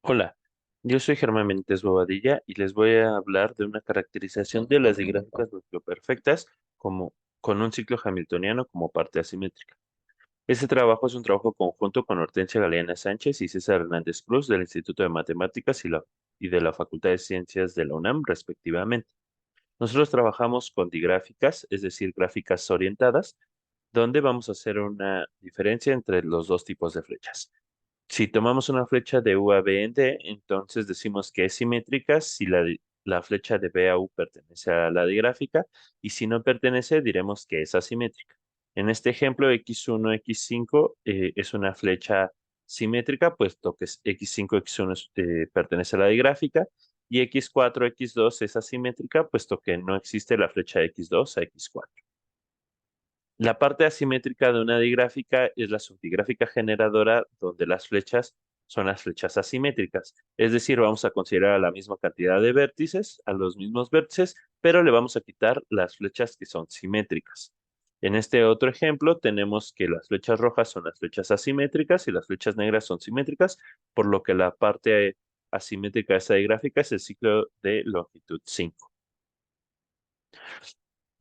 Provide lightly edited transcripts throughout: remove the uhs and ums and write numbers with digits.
Hola, yo soy Germán Benítez Bobadilla y les voy a hablar de una caracterización de las digráficas nucleoperfectas como, con un ciclo hamiltoniano como parte asimétrica. Este trabajo es un trabajo conjunto con Hortensia Galeana Sánchez y César Hernández Cruz del Instituto de Matemáticas y de la Facultad de Ciencias de la UNAM, respectivamente. Nosotros trabajamos con digráficas, es decir, gráficas orientadas, donde vamos a hacer una diferencia entre los dos tipos de flechas. Si tomamos una flecha de U a B en D, entonces decimos que es simétrica si la flecha de B a U pertenece a la digráfica y si no pertenece, diremos que es asimétrica. En este ejemplo, X1, X5 es una flecha simétrica, puesto que X5, X1 pertenece a la digráfica y X4, X2 es asimétrica, puesto que no existe la flecha de X2 a X4. La parte asimétrica de una digráfica es la subdigráfica generadora donde las flechas son las flechas asimétricas. Es decir, vamos a considerar a la misma cantidad de vértices, a los mismos vértices, pero le vamos a quitar las flechas que son simétricas. En este otro ejemplo tenemos que las flechas rojas son las flechas asimétricas y las flechas negras son simétricas, por lo que la parte asimétrica de esta digráfica es el ciclo de longitud 5.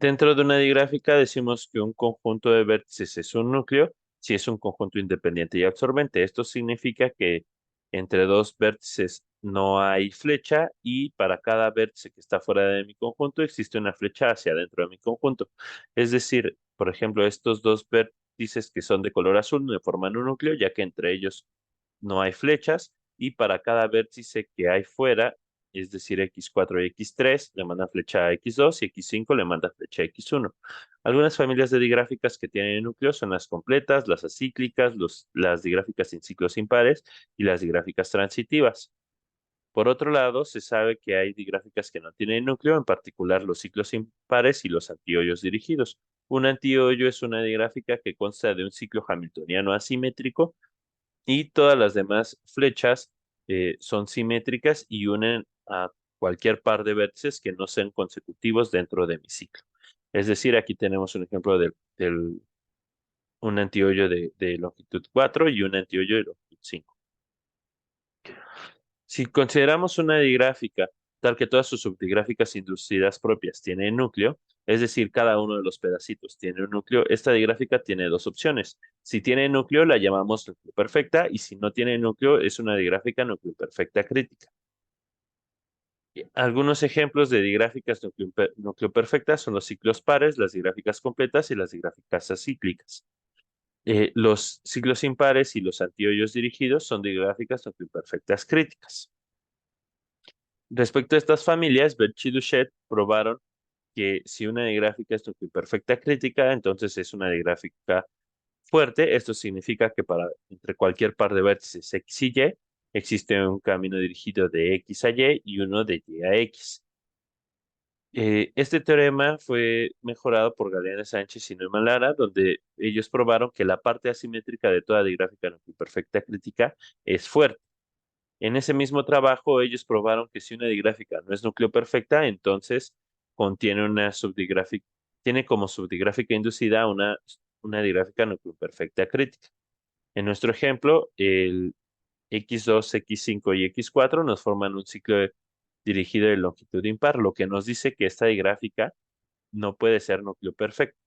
Dentro de una digráfica decimos que un conjunto de vértices es un núcleo si es un conjunto independiente y absorbente. Esto significa que entre dos vértices no hay flecha y para cada vértice que está fuera de mi conjunto existe una flecha hacia adentro de mi conjunto. Es decir, por ejemplo, estos dos vértices que son de color azul me forman un núcleo ya que entre ellos no hay flechas y para cada vértice que hay fuera, es decir, X4 y X3, le manda flecha a X2 y X5 le manda flecha a X1. Algunas familias de digráficas que tienen núcleos son las completas, las acíclicas, las digráficas sin ciclos impares y las digráficas transitivas. Por otro lado, se sabe que hay digráficas que no tienen núcleo, en particular los ciclos impares y los antihoyos dirigidos. Un antihoyo es una digráfica que consta de un ciclo hamiltoniano asimétrico y todas las demás flechas son simétricas y unen a cualquier par de vértices que no sean consecutivos dentro de mi ciclo. Es decir, aquí tenemos un ejemplo un antihoyo de longitud 4 y un antihoyo de longitud 5. Si consideramos una digráfica tal que todas sus subdigráficas inducidas propias tienen núcleo, es decir, cada uno de los pedacitos tiene un núcleo, esta digráfica tiene dos opciones. Si tiene núcleo, la llamamos núcleo perfecta, y si no tiene núcleo, es una digráfica núcleo perfecta crítica. Algunos ejemplos de digráficas núcleo perfectas son los ciclos pares, las digráficas completas y las digráficas acíclicas. Los ciclos impares y los antihoyos dirigidos son digráficas núcleo perfectas críticas. Respecto a estas familias, Birch y Duchet probaron que si una digráfica es perfecta crítica, entonces es una digráfica fuerte. Esto significa que entre cualquier par de vértices X y Y existe un camino dirigido de X a Y uno de Y a X. Este teorema fue mejorado por Galeana Sánchez y Neumann Lara, donde ellos probaron que la parte asimétrica de toda digráfica perfecta crítica es fuerte. En ese mismo trabajo, ellos probaron que si una digráfica no es núcleo perfecta, entonces contiene tiene como subdigráfica inducida una digráfica núcleo perfecta crítica. En nuestro ejemplo, el X2, X5 y X4 nos forman un ciclo dirigido de longitud impar, lo que nos dice que esta digráfica no puede ser núcleo perfecto.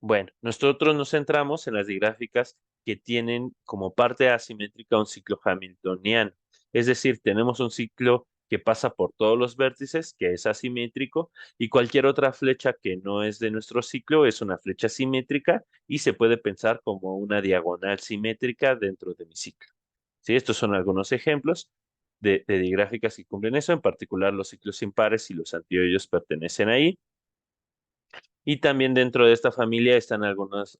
Bueno, nosotros nos centramos en las digráficas que tienen como parte asimétrica un ciclo hamiltoniano. Es decir, tenemos un ciclo que pasa por todos los vértices, que es asimétrico, y cualquier otra flecha que no es de nuestro ciclo es una flecha simétrica y se puede pensar como una diagonal simétrica dentro de mi ciclo. ¿Sí? Estos son algunos ejemplos de digráficas que cumplen eso, en particular los ciclos impares y los antihoyos pertenecen ahí. Y también dentro de esta familia están algunos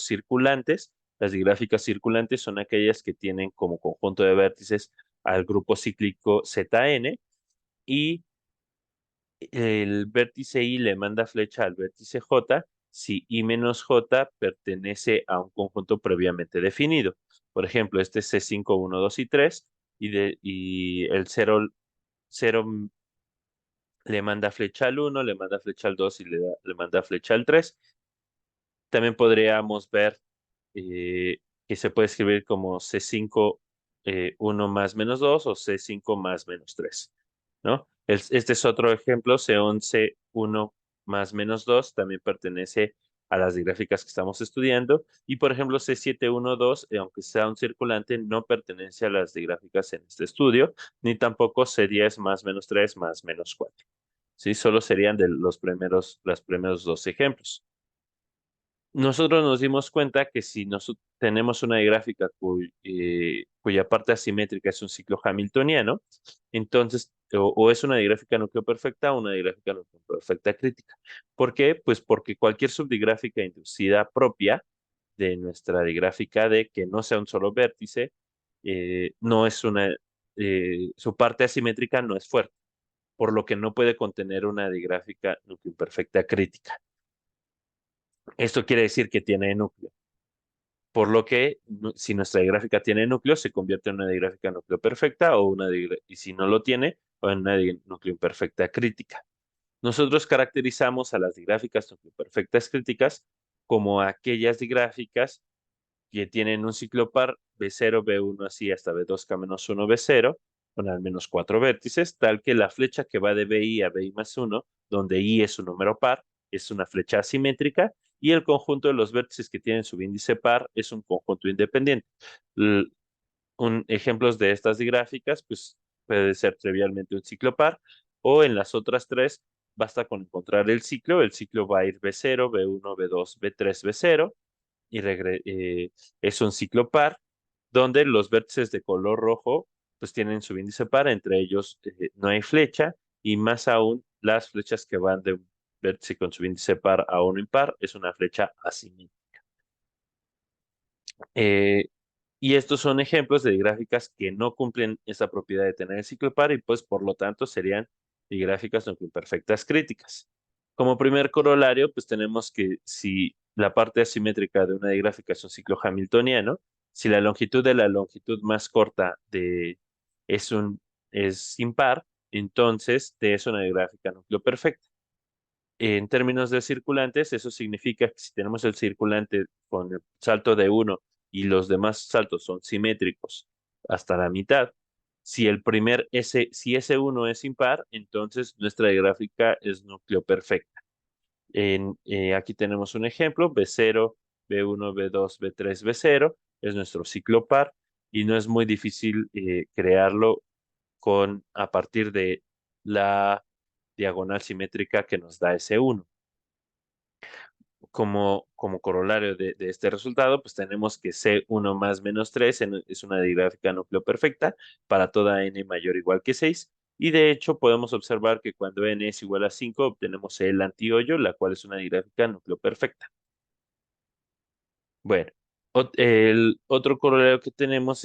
circulantes. Las digráficas circulantes son aquellas que tienen como conjunto de vértices al grupo cíclico ZN y el vértice I le manda flecha al vértice J si I menos J pertenece a un conjunto previamente definido. Por ejemplo, este es C5, 1, 2 y 3 y el 0 le manda flecha al 1, le manda flecha al 2 y le manda flecha al 3. También podríamos ver que se puede escribir como C5 1 más menos 2 o C5 más menos 3, ¿no? Este es otro ejemplo, C11 1 más menos 2 también pertenece a las digráficas que estamos estudiando. Y por ejemplo, C712, aunque sea un circulante, no pertenece a las digráficas en este estudio, ni tampoco C10 más menos 3 más menos 4. ¿Sí? Solo serían de los primeros dos ejemplos. Nosotros nos dimos cuenta que si tenemos una gráfica cuya parte asimétrica es un ciclo hamiltoniano, entonces, o es una digráfica núcleo perfecta o una digráfica núcleo perfecta crítica. ¿Por qué? Pues porque cualquier subdigráfica inducida propia de nuestra digráfica D, que no sea un solo vértice, no es su parte asimétrica no es fuerte, por lo que no puede contener una digráfica núcleo perfecta crítica. Esto quiere decir que tiene núcleo. Por lo que, si nuestra digráfica tiene núcleo, se convierte en una digráfica núcleo perfecta y si no lo tiene, o en una núcleo imperfecta crítica. Nosotros caracterizamos a las digráficas núcleo perfectas críticas como aquellas digráficas que tienen un ciclo par B0, B1 así hasta B2K-1, B0, con al menos 4 vértices, tal que la flecha que va de BI a BI más 1, donde I es un número par, es una flecha asimétrica, y el conjunto de los vértices que tienen subíndice par es un conjunto independiente. L- Ejemplos de estas digráficas, pues puede ser trivialmente un ciclo par, o en las otras tres, basta con encontrar el ciclo va a ir B0, B1, B2, B3, B0, y es un ciclo par donde los vértices de color rojo pues tienen su índice par, entre ellos no hay flecha y más aún las flechas que van de un vértice con su índice par a uno impar es una flecha asimétrica. Eh, y estos son ejemplos de gráficas que no cumplen esa propiedad de tener el ciclo par y pues por lo tanto serían digráficas no imperfectas críticas. Como primer corolario, pues tenemos que si la parte asimétrica de una digráfica es un ciclo hamiltoniano, si la longitud de la longitud más corta es es impar, entonces T es una digráfica núcleo perfecta. En términos de circulantes, eso significa que si tenemos el circulante con el salto de uno y los demás saltos son simétricos hasta la mitad, si S1 es impar, entonces nuestra gráfica es núcleo perfecta. Aquí tenemos un ejemplo, B0, B1, B2, B3, B0, es nuestro ciclo par y no es muy difícil crearlo a partir de la diagonal simétrica que nos da S1. Como corolario de este resultado, pues tenemos que C1 más menos 3 es una digráfica núcleo perfecta para toda n mayor o igual que 6. Y de hecho podemos observar que cuando n es igual a 5 obtenemos el antihoyo, la cual es una digráfica núcleo perfecta. Bueno, el otro corolario que tenemos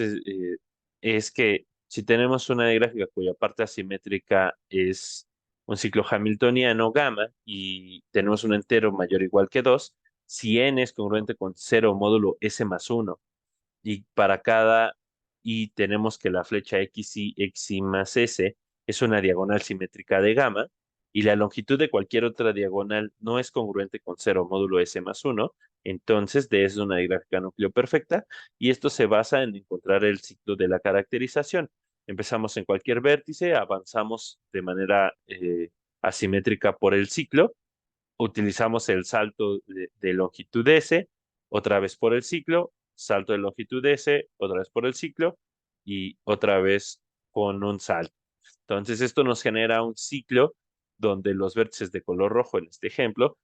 es que si tenemos una gráfica cuya parte asimétrica es un ciclo hamiltoniano gamma y tenemos un entero mayor o igual que 2, si n es congruente con 0 módulo s más 1 y y tenemos que la flecha x y más s es una diagonal simétrica de gamma y la longitud de cualquier otra diagonal no es congruente con 0 módulo s más 1, entonces D es una gráfica núcleo perfecta y esto se basa en encontrar el ciclo de la caracterización. Empezamos en cualquier vértice, avanzamos de manera asimétrica por el ciclo, utilizamos el salto de longitud S, otra vez por el ciclo, salto de longitud S, otra vez por el ciclo y otra vez con un salto. Entonces esto nos genera un ciclo donde los vértices de color rojo en este ejemplo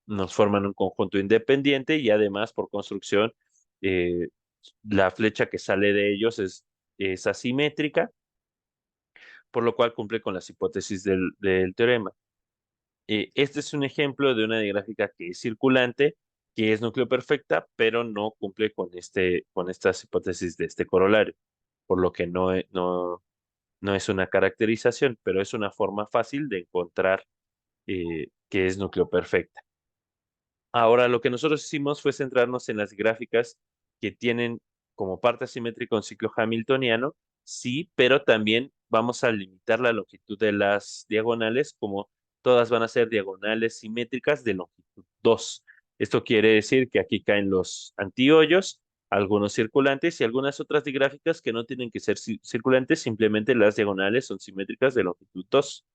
nos forman un conjunto independiente y además por construcción eh, la flecha que sale de ellos es asimétrica, por lo cual cumple con las hipótesis del teorema. Este es un ejemplo de una digráfica que es circulante, que es núcleo perfecta, pero no cumple con estas hipótesis de este corolario, por lo que no es una caracterización, pero es una forma fácil de encontrar que es núcleo perfecta. Ahora, lo que nosotros hicimos fue centrarnos en las gráficas que tienen como parte asimétrica un ciclo hamiltoniano, sí, pero también vamos a limitar la longitud de las diagonales como todas van a ser diagonales simétricas de longitud 2. Esto quiere decir que aquí caen los antihoyos, algunos circulantes y algunas otras digráficas que no tienen que ser circulantes, simplemente las diagonales son simétricas de longitud 2.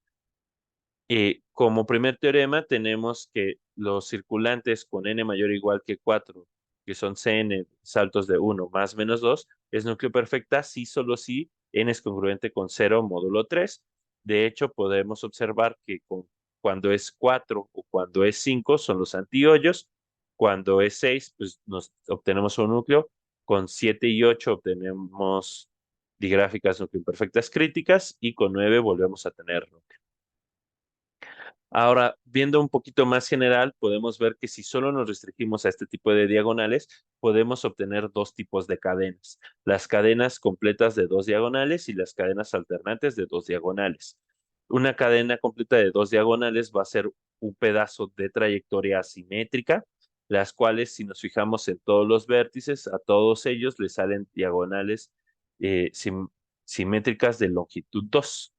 Como primer teorema tenemos que los circulantes con n mayor o igual que 4, que son Cn saltos de 1 más menos 2, es núcleo perfecta si solo si n es congruente con 0 módulo 3. De hecho, podemos observar que cuando es 4 o cuando es 5 son los antihoyos. Cuando es 6, pues obtenemos un núcleo. Con 7 y 8 obtenemos digráficas núcleo imperfectas críticas y con 9 volvemos a tener núcleo. Ahora, viendo un poquito más general, podemos ver que si solo nos restringimos a este tipo de diagonales, podemos obtener dos tipos de cadenas. Las cadenas completas de dos diagonales y las cadenas alternantes de dos diagonales. Una cadena completa de dos diagonales va a ser un pedazo de trayectoria asimétrica, las cuales, si nos fijamos en todos los vértices, a todos ellos les salen diagonales simétricas de longitud 2.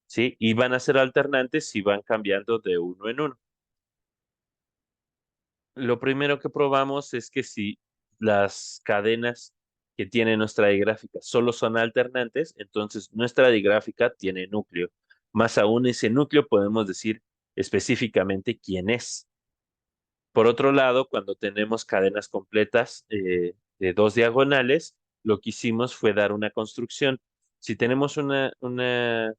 ¿Sí? Y van a ser alternantes si van cambiando de uno en uno. Lo primero que probamos es que si las cadenas que tiene nuestra digráfica solo son alternantes, entonces nuestra digráfica tiene núcleo. Más aún, ese núcleo podemos decir específicamente quién es. Por otro lado, cuando tenemos cadenas completas de dos diagonales, lo que hicimos fue dar una construcción. Si tenemos una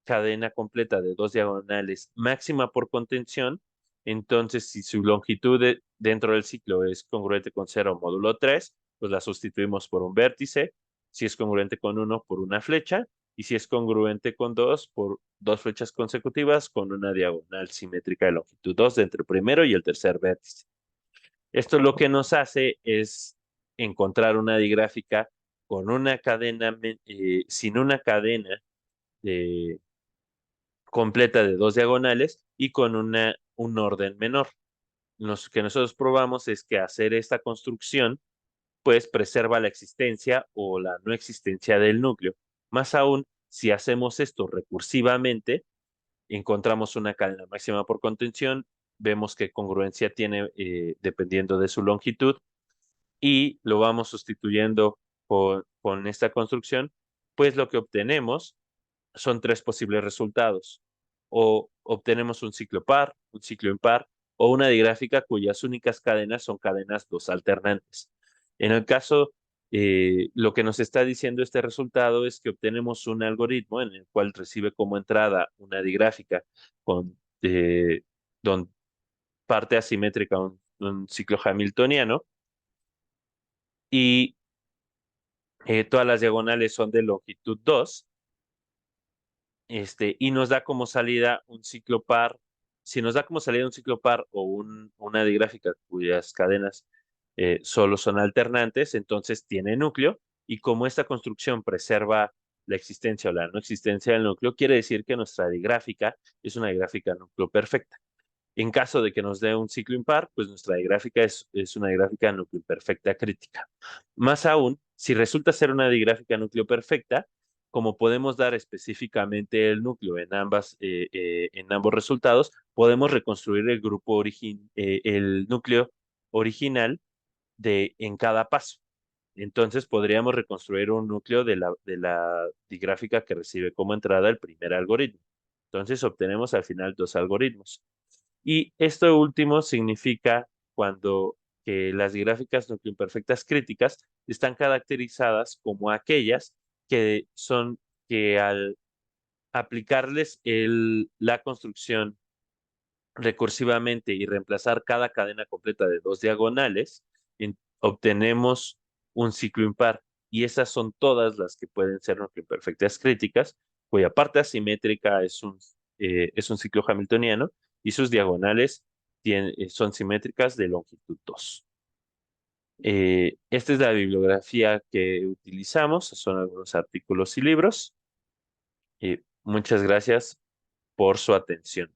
cadena completa de dos diagonales máxima por contención, entonces si su longitud dentro del ciclo es congruente con 0 módulo 3, pues la sustituimos por un vértice, si es congruente con 1 por una flecha, y si es congruente con 2 por dos flechas consecutivas con una diagonal simétrica de longitud 2 entre el primero y el tercer vértice. Esto lo que nos hace es encontrar una digráfica con una cadena, sin una cadena de completa de dos diagonales y con un orden menor. Lo que nosotros probamos es que hacer esta construcción pues preserva la existencia o la no existencia del núcleo. Más aún, si hacemos esto recursivamente, encontramos una cadena máxima por contención, vemos qué congruencia tiene dependiendo de su longitud y lo vamos sustituyendo con esta construcción, pues lo que obtenemos son tres posibles resultados. O obtenemos un ciclo par, un ciclo impar, o una digráfica cuyas únicas cadenas son cadenas dos alternantes. En el caso, lo que nos está diciendo este resultado es que obtenemos un algoritmo en el cual recibe como entrada una digráfica con don, parte asimétrica, un ciclo hamiltoniano, y todas las diagonales son de longitud 2. Y nos da como salida un ciclo par. Si nos da como salida un ciclo par o una digráfica cuyas cadenas solo son alternantes, entonces tiene núcleo. Y como esta construcción preserva la existencia o la no existencia del núcleo, quiere decir que nuestra digráfica es una digráfica núcleo perfecta. En caso de que nos dé un ciclo impar, pues nuestra digráfica es una digráfica núcleo imperfecta crítica. Más aún, si resulta ser una digráfica núcleo perfecta, como podemos dar específicamente el núcleo en ambos resultados, podemos reconstruir el núcleo original en cada paso. Entonces podríamos reconstruir un núcleo de la digráfica que recibe como entrada el primer algoritmo. Entonces obtenemos al final dos algoritmos. Y esto último significa cuando que las digráficas nucleoimperfectas críticas están caracterizadas como aquellas que al aplicarles la construcción recursivamente y reemplazar cada cadena completa de dos diagonales, obtenemos un ciclo impar. Y esas son todas las que pueden ser nucleoimperfectas críticas, cuya parte asimétrica es un ciclo hamiltoniano y sus diagonales son simétricas de longitud 2. Esta es la bibliografía que utilizamos, son algunos artículos y libros. Muchas gracias por su atención.